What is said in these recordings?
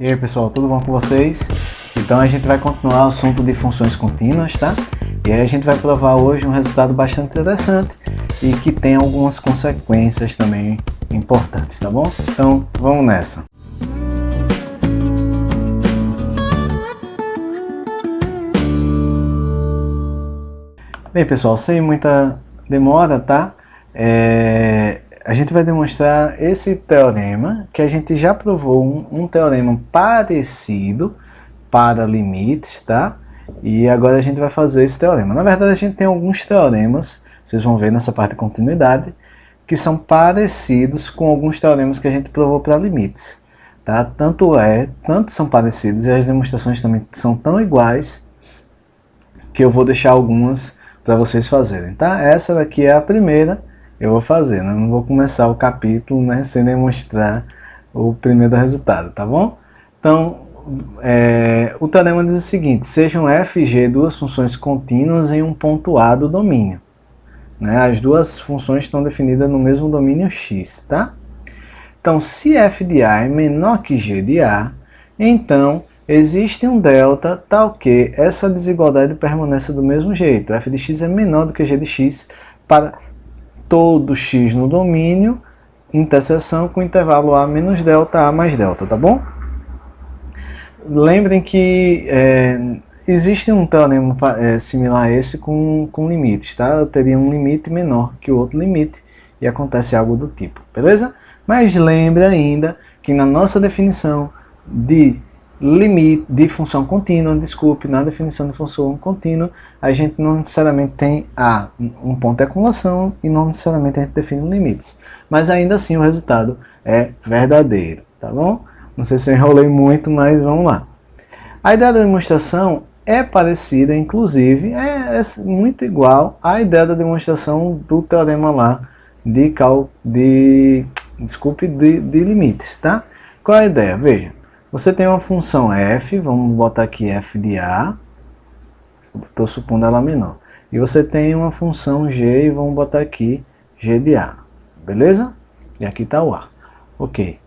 E aí pessoal, tudo bom com vocês? Então a gente vai continuar o assunto de funções contínuas, tá? E aí a gente vai provar hoje um resultado bastante interessante e que tem algumas consequências também importantes, tá bom? Então vamos nessa! Bem pessoal, sem muita demora, tá? A gente vai demonstrar esse teorema, que a gente já provou um teorema parecido para limites, tá? E agora a gente vai fazer esse teorema. Na verdade a gente tem alguns teoremas, vocês vão ver nessa parte de continuidade, que são parecidos com alguns teoremas que a gente provou para limites, tá? Tanto são parecidos e as demonstrações também são tão iguais que eu vou deixar algumas para vocês fazerem, tá? Essa daqui é a primeira. Eu vou fazer, né? Não vou começar o capítulo, né, sem demonstrar o primeiro resultado, tá bom? Então, o teorema diz o seguinte: sejam f e g duas funções contínuas em um ponto A do domínio. Né? As duas funções estão definidas no mesmo domínio x, tá? Então, se f de A é menor que g de A, então existe um delta tal que essa desigualdade permanece do mesmo jeito. F de x é menor do que g de x para todo x no domínio, interseção com intervalo A menos delta, A mais delta, tá bom? Lembrem que existe um teorema similar a esse com limites, tá? Eu teria um limite menor que o outro limite e acontece algo do tipo, beleza? Mas lembre ainda que na nossa definição de limite de função contínua, na definição de função contínua, a gente não necessariamente tem um ponto de acumulação e não necessariamente a gente define limites. Mas ainda assim o resultado é verdadeiro, tá bom? Não sei se eu enrolei muito, mas vamos lá. A ideia da demonstração é parecida, inclusive, é muito igual à ideia da demonstração do teorema lá de limites, tá? Qual é a ideia? Veja. Você tem uma função f, vamos botar aqui f de A, estou supondo ela menor. E você tem uma função g, e vamos botar aqui g de A, beleza? E aqui está o A. Ok.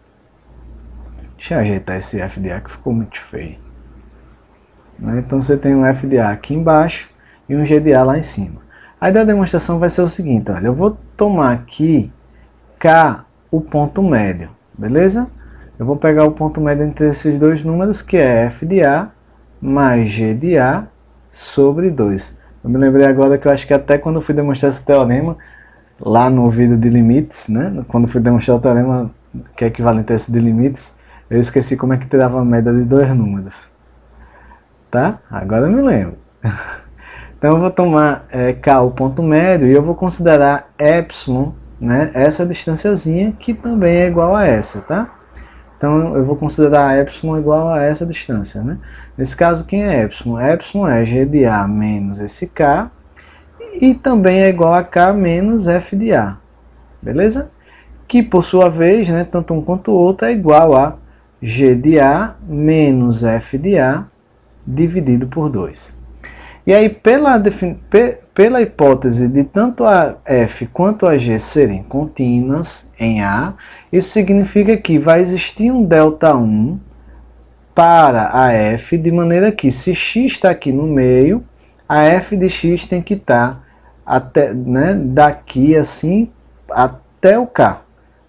Deixa eu ajeitar esse f de A que ficou muito feio. Então você tem um f de A aqui embaixo e um g de A lá em cima. A ideia da demonstração vai ser o seguinte, olha, eu vou tomar aqui K, o ponto médio, beleza? Eu vou pegar o ponto médio entre esses dois números, que é f de A mais g de A sobre 2. Eu me lembrei agora que eu acho que até quando eu fui demonstrar esse teorema, lá no vídeo de limites, né, quando eu fui demonstrar o teorema que é equivalente a esse de limites, eu esqueci como é que tirava a média de dois números. Tá? Agora eu me lembro. Então eu vou tomar K, o ponto médio, e eu vou considerar epsilon, né, essa distanciazinha, que também é igual a essa, tá? Então eu vou considerar epsilon igual a essa distância, né? Nesse caso, quem é epsilon? Epsilon é g de A menos esse K, e também é igual a K menos f de A, beleza? Que por sua vez, né, tanto um quanto o outro é igual a g de A menos f de A dividido por 2. E aí, pela hipótese de tanto a f quanto a g serem contínuas em A, isso significa que vai existir um delta1 para a f, de maneira que se x está aqui no meio, a f de x tem que estar daqui assim até o k,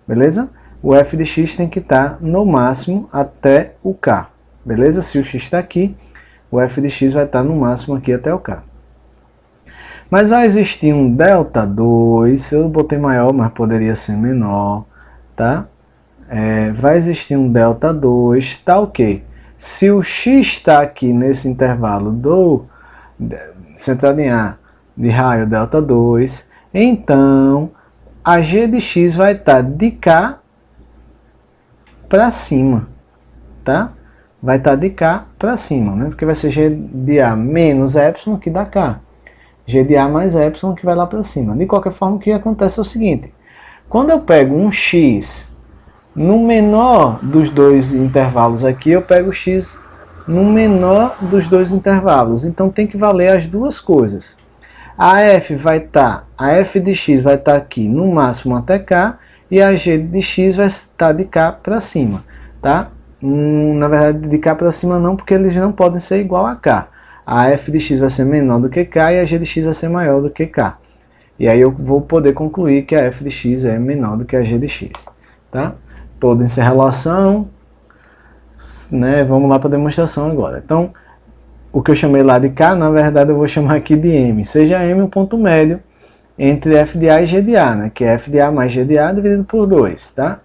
beleza? O f de x tem que estar no máximo até o k, beleza? Se o x está aqui, o f de x vai estar no máximo aqui até o k. Mas vai existir um delta2, eu botei maior, mas poderia ser menor, tá? Vai existir um delta2, tá ok? Se o x está aqui nesse intervalo centrado em A de raio delta2, então a g de x vai estar de cá para cima, tá? Vai estar de cá para cima, né? Porque vai ser g de A menos epsilon que dá k. G de A mais epsilon que vai lá para cima. De qualquer forma, o que acontece é o seguinte. Quando eu pego um x no menor dos dois intervalos aqui, eu pego x no menor dos dois intervalos. Então tem que valer as duas coisas. A f de x vai estar aqui no máximo até k, e a g de x vai estar de cá para cima, tá? na verdade, de K para cima não, porque eles não podem ser igual a K. A f de x vai ser menor do que K e a g de x vai ser maior do que K. E aí eu vou poder concluir que a f de x é menor do que a g de x. Tá? Toda essa relação, né? Vamos lá para a demonstração agora. Então, o que eu chamei lá de K, na verdade eu vou chamar aqui de M. Seja M o ponto médio entre f de A e g de A, né? Que é f de A mais g de A dividido por 2. Tá?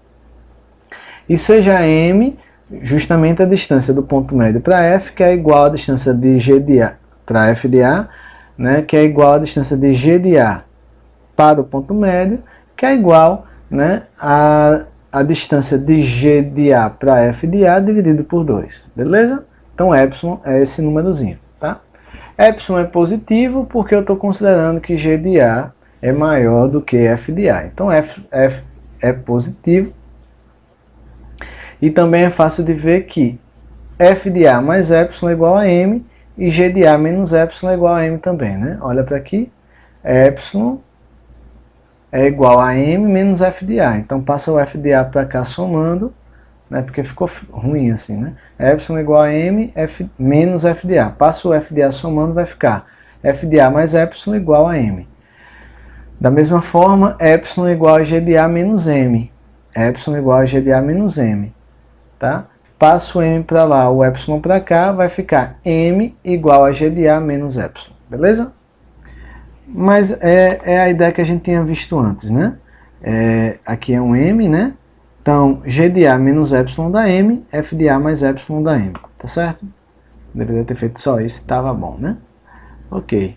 E seja M justamente a distância do ponto médio para f, que é igual à distância de g de A para f de A, né? Que é igual à distância de g de A para o ponto médio, que é igual, né, a distância de g de A para f de A dividido por 2, beleza? Então, epsilon é esse númerozinho, tá? Epsilon é positivo porque eu estou considerando que g de A é maior do que f de A. Então, f é positivo. E também é fácil de ver que f de A mais epsilon é igual a m e g de A menos epsilon é igual a m também, né? Olha para aqui, epsilon é igual a m menos f de A. Então passa o f de A para cá somando, né? Porque ficou ruim assim, né? Epsilon é igual a m menos f de A. Passa o f de A somando, vai ficar f de A mais epsilon igual a m. Da mesma forma, epsilon é igual a g de A menos m. Epsilon é igual a g de A menos m. Tá? Passa o m para lá, o epsilon para cá, vai ficar m igual a g de A menos epsilon. Beleza? Mas é a ideia que a gente tinha visto antes, né? Aqui é um m, né? Então, g de A menos epsilon dá m, f de A mais epsilon dá m. Tá certo? Deveria ter feito só isso, estava bom, né? Ok.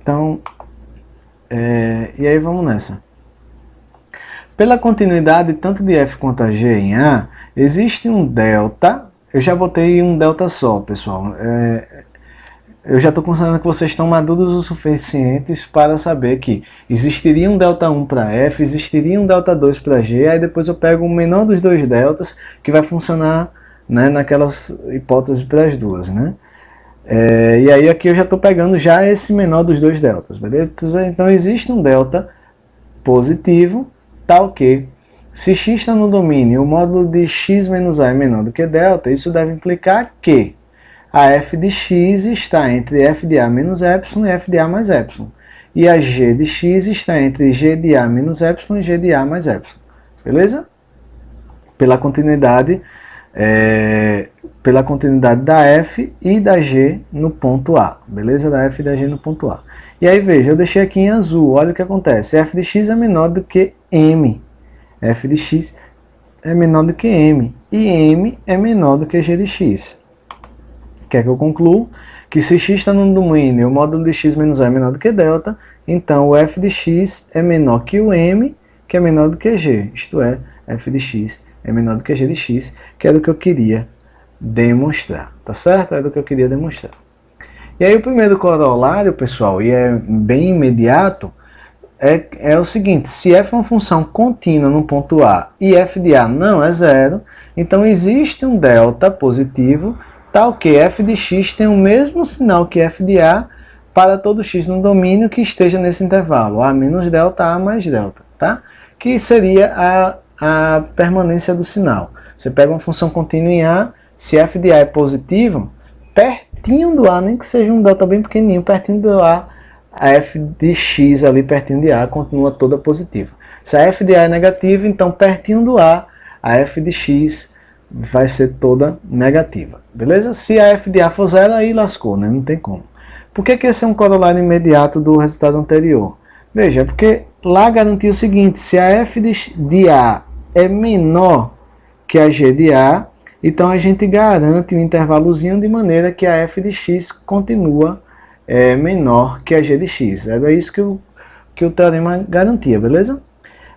Então, e aí vamos nessa. Pela continuidade tanto de f quanto a g em A, existe um delta. Eu já botei um delta só, pessoal. Eu já estou considerando que vocês estão maduros o suficientes para saber que existiria um delta 1 para f, existiria um delta 2 para g, aí depois eu pego o menor dos dois deltas, que vai funcionar, né, naquelas hipóteses para as duas, né? E aí aqui eu já estou pegando já esse menor dos dois deltas, beleza? Então existe um delta positivo, tal que, se x está no domínio e o módulo de x menos a é menor do que delta, isso deve implicar que a f de x está entre f de A menos epsilon e f de A mais epsilon. E a g de x está entre g de A menos epsilon e g de A mais epsilon. Beleza? Pela continuidade da f e da g no ponto A. Beleza? Da f e da g no ponto A. E aí, veja, eu deixei aqui em azul. Olha o que acontece. f de x é menor do que m. F de x é menor do que m. E m é menor do que g de x. Quer que eu concluo? Que se x está no domínio e o módulo de x menos a é menor do que delta, então o f de x é menor que o m, que é menor do que g. Isto é, f de x é menor do que g de x, que é do que eu queria demonstrar. Tá certo? É do que eu queria demonstrar. E aí o primeiro corolário, pessoal, e é bem imediato, é o seguinte: se f é uma função contínua no ponto A e f de A não é zero, então existe um delta positivo, tal que f de x tem o mesmo sinal que f de A para todo x no domínio que esteja nesse intervalo, A menos delta, A mais delta, tá? Que seria a permanência do sinal. Você pega uma função contínua em A, se f de A é positivo, pertinho do A, nem que seja um delta bem pequenininho, pertinho do A f de x ali pertinho de A continua toda positiva. Se a f de A é negativa, então pertinho do A f de x vai ser toda negativa. Beleza? Se a f de A for zero, aí lascou, né? Não tem como. Por que esse é um corolário imediato do resultado anterior? Veja, porque lá garantiu o seguinte: se a f de A é menor que a g de A, então a gente garante um intervalozinho de maneira que a f de x continua menor que a g de x. Era isso que o teorema garantia, beleza?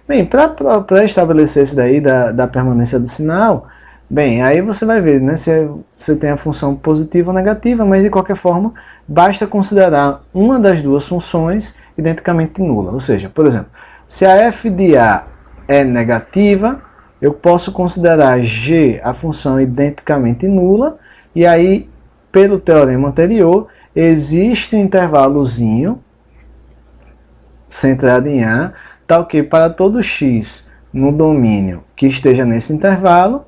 Bem, para estabelecer isso daí da permanência do sinal, bem, aí você vai ver, né, se você tem a função positiva ou negativa, mas de qualquer forma, basta considerar uma das duas funções identicamente nula. Ou seja, por exemplo, se a f de A é negativa, eu posso considerar g, a função identicamente nula, e aí, pelo teorema anterior, existe um intervalozinho centrado em A, tal que para todo x no domínio que esteja nesse intervalo,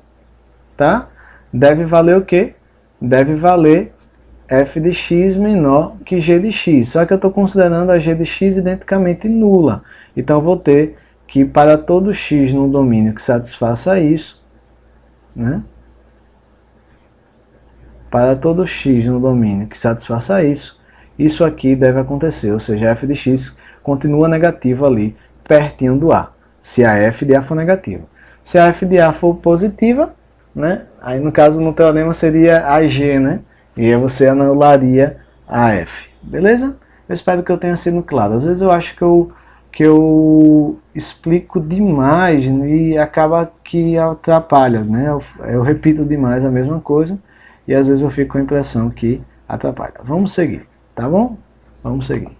tá? Deve valer o quê? Deve valer f de x menor que g de x. Só que eu estou considerando a g de x identicamente nula. Então eu vou ter que para todo x no domínio que satisfaça isso, né? Para todo x no domínio que satisfaça isso aqui deve acontecer, ou seja, f de x continua negativo ali, pertinho do A, se a f de A for negativa. Se a f de A for positiva, né, aí no caso no teorema seria a g, né, e aí você anularia a f, beleza? Eu espero que eu tenha sido claro. Às vezes eu acho que eu explico demais e acaba que atrapalha, né, eu repito demais a mesma coisa, e às vezes eu fico com a impressão que atrapalha. Vamos seguir, tá bom? Vamos seguir.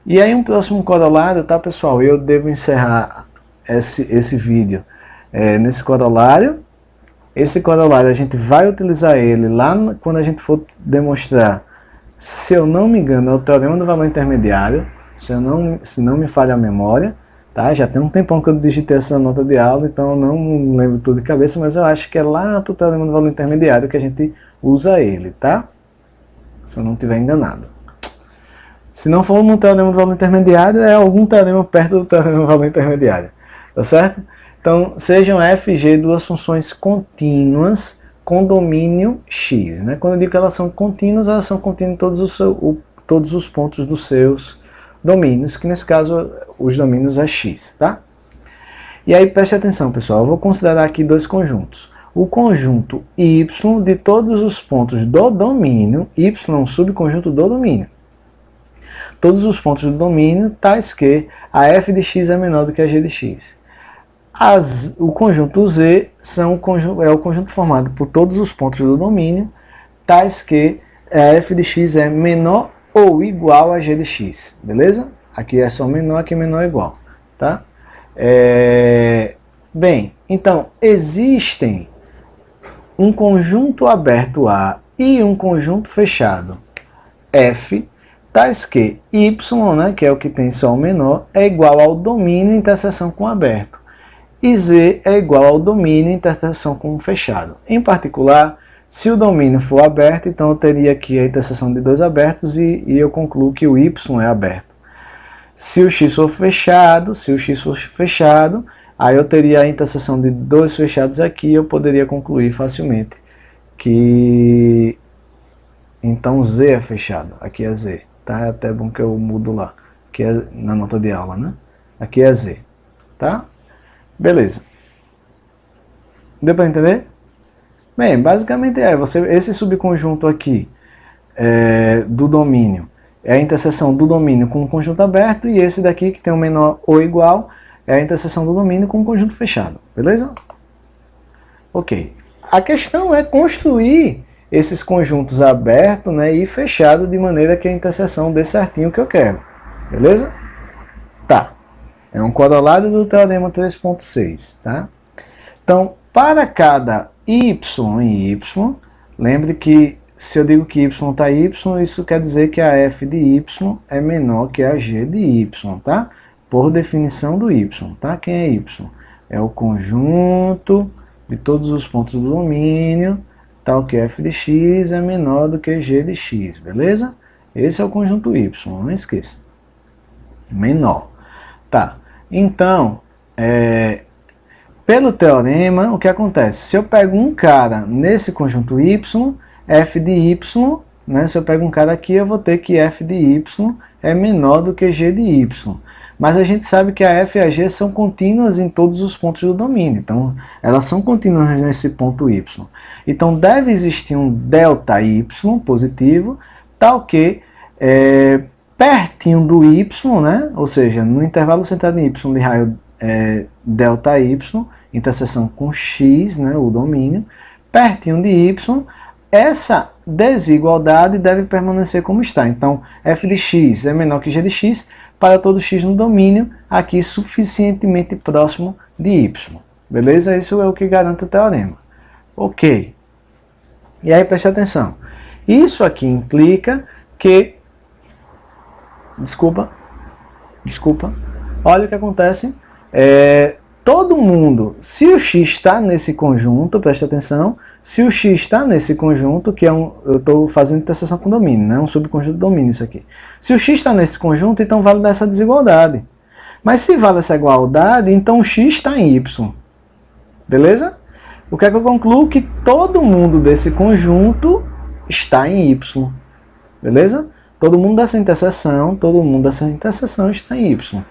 E aí um próximo corolário, tá pessoal? Eu devo encerrar esse vídeo nesse corolário. Esse corolário a gente vai utilizar ele lá quando a gente for demonstrar, se eu não me engano, é o teorema do valor intermediário, se não me falha a memória. Tá? Já tem um tempão que eu digitei essa nota de aula, então eu não lembro tudo de cabeça, mas eu acho que é lá para o teorema do valor intermediário que a gente usa ele, tá? Se eu não estiver enganado. Se não for no teorema do valor intermediário, é algum teorema perto do teorema do valor intermediário, tá certo? Então, sejam f e g duas funções contínuas com domínio x, né? Quando eu digo que elas são contínuas em todos os pontos dos seus domínios, que nesse caso os domínios é x, tá? E aí preste atenção, pessoal, eu vou considerar aqui dois conjuntos. O conjunto y de todos os pontos do domínio, y é um subconjunto do domínio. Todos os pontos do domínio, tais que a f de x é menor do que a g de x. O conjunto z é o conjunto formado por todos os pontos do domínio, tais que a f de x é menor ou igual a g de x, beleza? Aqui é só menor, aqui é menor ou igual, tá? Bem, então, existem um conjunto aberto A e um conjunto fechado F, tais que y, né, que é o que tem só o menor, é igual ao domínio interseção com aberto, e z é igual ao domínio interseção com fechado. Em particular, se o domínio for aberto, então eu teria aqui a interseção de dois abertos e eu concluo que o y é aberto. Se o x for fechado, aí eu teria a interseção de dois fechados aqui e eu poderia concluir facilmente que então z é fechado. Aqui é z, tá? É até bom que eu mudo lá, que é na nota de aula, né? Aqui é z, tá? Beleza. Deu para entender? Bem, basicamente esse subconjunto aqui do domínio é a interseção do domínio com o conjunto aberto, e esse daqui que tem o menor ou igual é a interseção do domínio com o conjunto fechado, beleza? Ok. A questão é construir esses conjuntos abertos, né, e fechado de maneira que a interseção dê certinho o que eu quero, beleza? Tá. É um corolário do teorema 3.6, tá? Então, para cada y em y, lembre que se eu digo que y está y, isso quer dizer que a f de y é menor que a g de y, tá? Por definição do y, tá? Quem é y? É o conjunto de todos os pontos do domínio, tal que f de x é menor do que g de x, beleza? Esse é o conjunto y, não esqueça. Menor. Tá. Então, pelo teorema, o que acontece? Se eu pego um cara nesse conjunto y, f de y, né, se eu pego um cara aqui, eu vou ter que f de y é menor do que g de y. Mas a gente sabe que a f e a g são contínuas em todos os pontos do domínio. Então, elas são contínuas nesse ponto y. Então, deve existir um ΔY positivo, tal que pertinho do y, né, ou seja, no intervalo centrado em y de raio ΔY, interseção com x, né, o domínio, pertinho de y, essa desigualdade deve permanecer como está. Então, f de x é menor que g de x para todo x no domínio, aqui suficientemente próximo de y. Beleza? Isso é o que garante o teorema. Ok. E aí, preste atenção. Isso aqui implica que... Desculpa. Olha o que acontece. todo mundo, se o x está nesse conjunto, presta atenção, se o x está nesse conjunto, que é eu estou fazendo interseção com domínio, né? Um subconjunto de domínio isso aqui. Se o x está nesse conjunto, então vale dessa desigualdade. Mas se vale essa igualdade, então o x está em y. Beleza? O que é que eu concluo? Que todo mundo desse conjunto está em y. Beleza? Todo mundo dessa interseção está em y.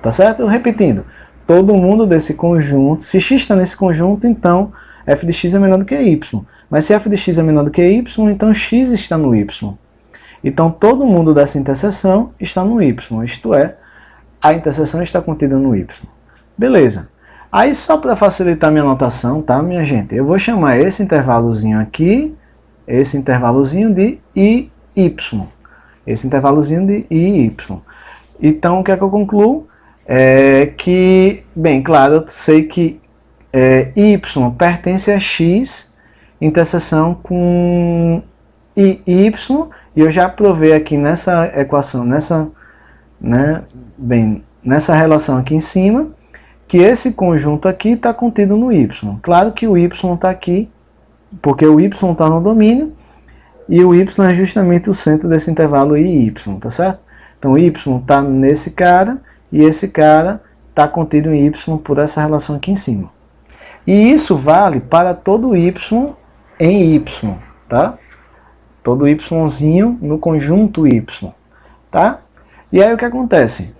Tá certo? Repetindo. Todo mundo desse conjunto, se x está nesse conjunto, então f de x é menor do que y. Mas se f de x é menor do que y, então x está no y. Então todo mundo dessa interseção está no y, isto é, a interseção está contida no y. Beleza. Aí só para facilitar minha notação, tá, minha gente? Eu vou chamar esse intervalozinho aqui, esse intervalozinho de IY. Esse intervalozinho de IY. Então o que é que eu concluo? Que, bem, claro, eu sei que y pertence a x, interseção com y, e eu já provei aqui nessa equação, nessa relação aqui em cima, que esse conjunto aqui está contido no y. Claro que o y está aqui, porque o y está no domínio, e o y é justamente o centro desse intervalo i e y, tá certo? Então o y está nesse cara, e esse cara está contido em y por essa relação aqui em cima. E isso vale para todo y em y, tá? Todo yzinho no conjunto y, tá? E aí o que acontece?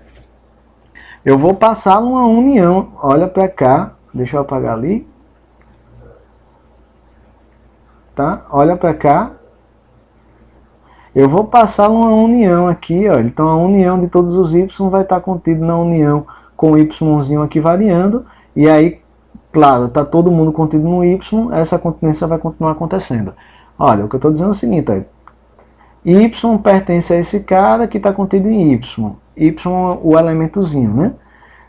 Eu vou passar uma união, olha para cá, deixa eu apagar ali, tá? Olha para cá, eu vou passar uma união aqui, ó. Então a união de todos os y vai estar contido na união com o yzinho aqui variando, e aí, claro, está todo mundo contido no y, essa continência vai continuar acontecendo. Olha, o que eu estou dizendo é o seguinte, ó, y pertence a esse cara que está contido em y, o elementozinho, né?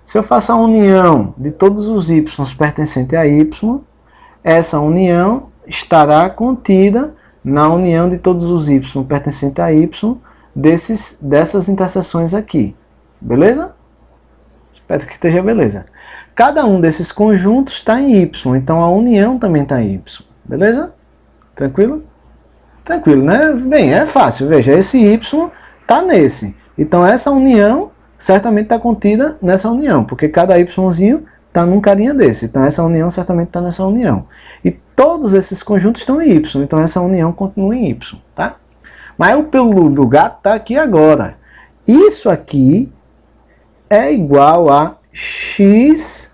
Se eu faço a união de todos os y pertencentes a y, essa união estará contida na união de todos os y pertencentes a y dessas interseções aqui. Beleza? Espero que esteja beleza. Cada um desses conjuntos está em y, então a união também está em y. Beleza? Tranquilo? Tranquilo, né? Bem, é fácil. Veja, esse y está nesse. Então essa união certamente está contida nessa união, porque cada yzinho está num carinha desse. Então essa união certamente está nessa união. E todos esses conjuntos estão em y, então essa união continua em y, tá? Mas o pulo do gato está aqui agora. Isso aqui é igual a x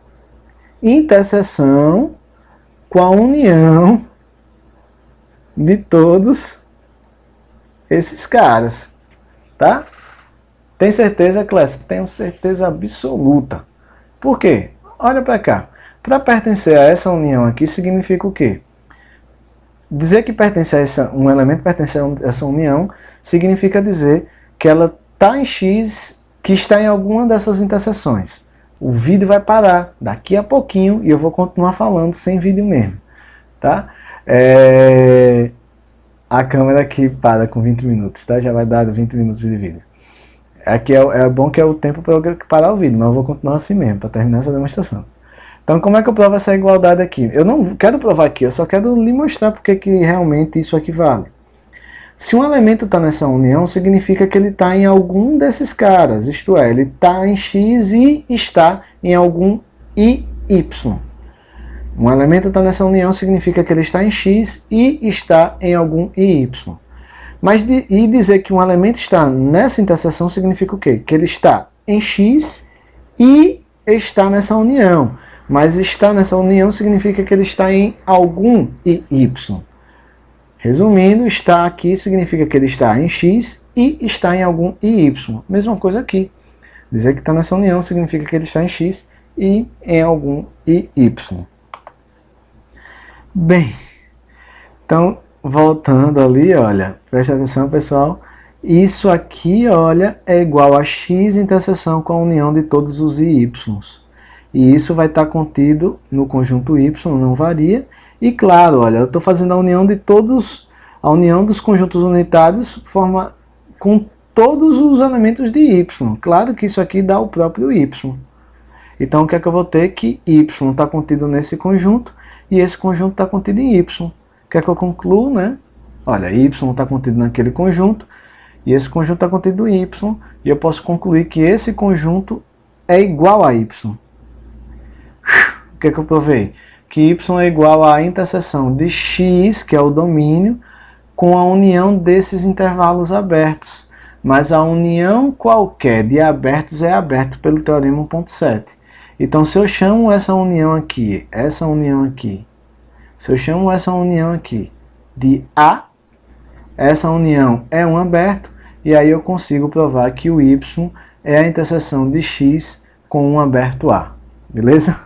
interseção com a união de todos esses caras, tá? Tem certeza, Clécio? Tenho certeza absoluta. Por quê? Olha para cá. Para pertencer a essa união aqui significa o quê? Dizer que pertence a um elemento pertence a essa união significa dizer que ela está em x, que está em alguma dessas interseções. O vídeo vai parar daqui a pouquinho e eu vou continuar falando sem vídeo mesmo, tá? A câmera aqui para com 20 minutos, tá? Já vai dar 20 minutos de vídeo. Aqui é bom que é o tempo para eu parar o vídeo, mas eu vou continuar assim mesmo, para terminar essa demonstração. Então, como é que eu provo essa igualdade aqui? Eu não quero provar aqui, eu só quero lhe mostrar porque que realmente isso aqui vale. Se um elemento está nessa união, significa que ele está em algum desses caras, isto é, ele está em x e está em algum iy. Um elemento está nessa união significa que ele está em x e está em algum iy. Mas dizer que um elemento está nessa interseção significa o quê? Que ele está em x e está nessa união. Mas estar nessa união significa que ele está em algum iy. Resumindo, estar aqui significa que ele está em x e está em algum iy. Mesma coisa aqui. Dizer que está nessa união significa que ele está em x e em algum iy. Bem, então, voltando ali, olha, presta atenção, pessoal. Isso aqui, olha, é igual a x interseção com a união de todos os iy. E isso vai estar contido no conjunto y, não varia. E claro, olha, eu estou fazendo a união de todos, a união dos conjuntos unitários forma com todos os elementos de y. Claro que isso aqui dá o próprio y. Então o que é que eu vou ter? Que y está contido nesse conjunto e esse conjunto está contido em y. O que é que eu concluo, né? Olha, y está contido naquele conjunto e esse conjunto está contido em y, e eu posso concluir que esse conjunto é igual a y. O que é que eu provei? Que y é igual à interseção de x, que é o domínio, com a união desses intervalos abertos. Mas a união qualquer de abertos é aberto pelo teorema 1.7. Então, se eu chamo essa união aqui, se eu chamo essa união aqui de A, essa união é um aberto, e aí eu consigo provar que o y é a interseção de x com um aberto A. Beleza?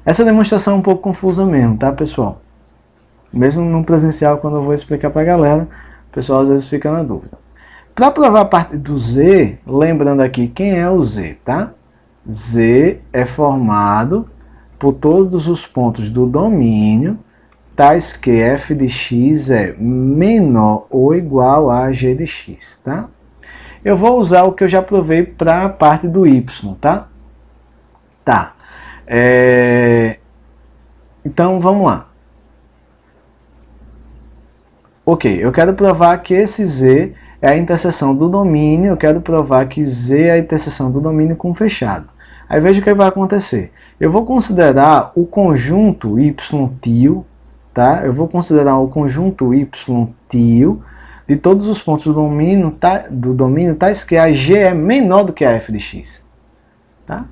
Essa demonstração é um pouco confusa mesmo, tá, pessoal? Mesmo no presencial, quando eu vou explicar para a galera, o pessoal às vezes fica na dúvida. Para provar a parte do z, lembrando aqui quem é o z, tá? Z é formado por todos os pontos do domínio, tais que f de x é menor ou igual a g de x, tá? Eu vou usar o que eu já provei para a parte do y, tá? Tá. Então, vamos lá. Ok, eu quero provar que esse z é a interseção do domínio, eu quero provar que z é a interseção do domínio com fechado. Aí veja o que vai acontecer. Eu vou considerar o conjunto y tio, tá? Eu vou considerar o conjunto y tio de todos os pontos do domínio, tais que a g é menor do que a f de x. Tá?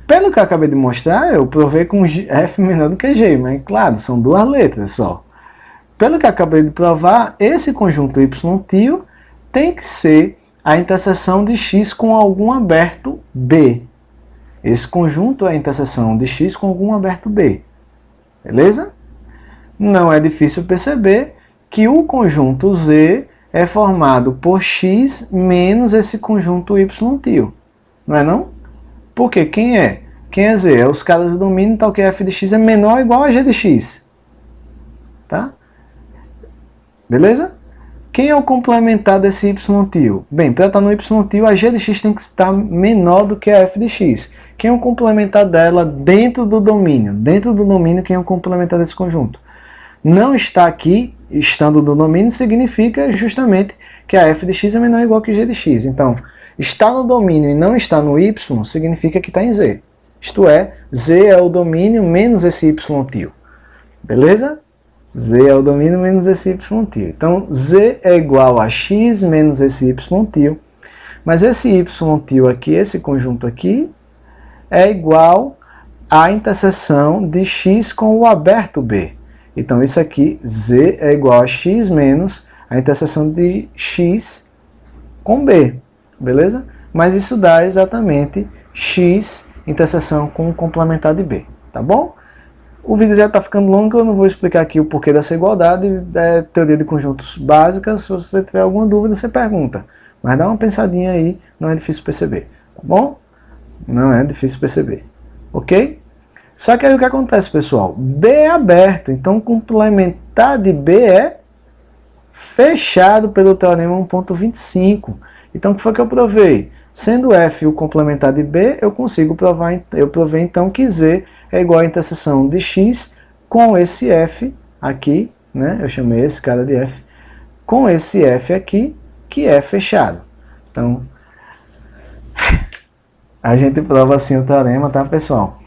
Pelo que eu acabei de mostrar, eu provei com f menor do que g, mas claro, são duas letras só. Pelo que eu acabei de provar, esse conjunto y tio tem que ser a interseção de x com algum aberto B. Esse conjunto é a interseção de x com algum aberto B. Beleza? Não é difícil perceber que o conjunto Z é formado por x menos esse conjunto y tio. Não é não? Porque quem é? Quem é Z? É os caras do domínio, tal que f de x é menor ou igual a g de x. Tá? Beleza? Quem é o complementar desse y tio? Bem, para estar no y tio, a g de x tem que estar menor do que a f de x. Quem é o complementar dela dentro do domínio? Dentro do domínio, quem é o complementar desse conjunto? Não está aqui, estando no domínio, significa justamente que a f de x é menor ou igual que g de x. Então, estar no domínio e não estar no y, significa que está em z. Isto é, z é o domínio menos esse y tio. Beleza? Z é o domínio menos esse y tio. Então, z é igual a x menos esse y tio. Mas esse y tio aqui, esse conjunto aqui, é igual à interseção de x com o aberto B. Então, isso aqui, z é igual a x menos a interseção de x com B. Beleza? Mas isso dá exatamente x interseção com o complementar de B. Tá bom? O vídeo já está ficando longo, eu não vou explicar aqui o porquê dessa igualdade, é teoria de conjuntos básica. Se você tiver alguma dúvida, você pergunta. Mas dá uma pensadinha aí, não é difícil perceber, tá bom? Não é difícil perceber, ok? Só que aí o que acontece, pessoal? B é aberto, então o complementar de B é fechado pelo teorema 1.25. Então o que foi que eu provei? Sendo f o complementar de B, eu consigo provar, eu provei então que z é igual à interseção de x com esse f aqui, né? Eu chamei esse cara de f, com esse f aqui, que é fechado. Então, a gente prova assim o teorema, tá, pessoal?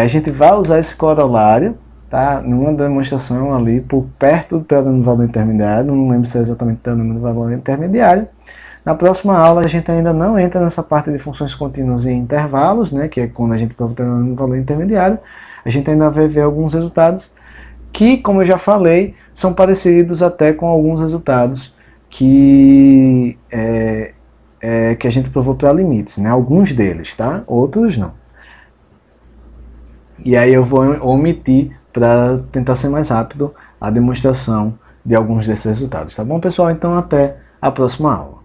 A gente vai usar esse corolário, tá? Numa demonstração ali por perto do teorema do valor intermediário, não lembro se é exatamente o teorema do valor intermediário. Na próxima aula a gente ainda não entra nessa parte de funções contínuas em intervalos, né, que é quando a gente prova o teorema do valor intermediário. A gente ainda vai ver alguns resultados que, como eu já falei, são parecidos até com alguns resultados que a gente provou para limites, né? Alguns deles, tá? Outros não. E aí eu vou omitir para tentar ser mais rápido a demonstração de alguns desses resultados, tá bom, pessoal? Então até a próxima aula.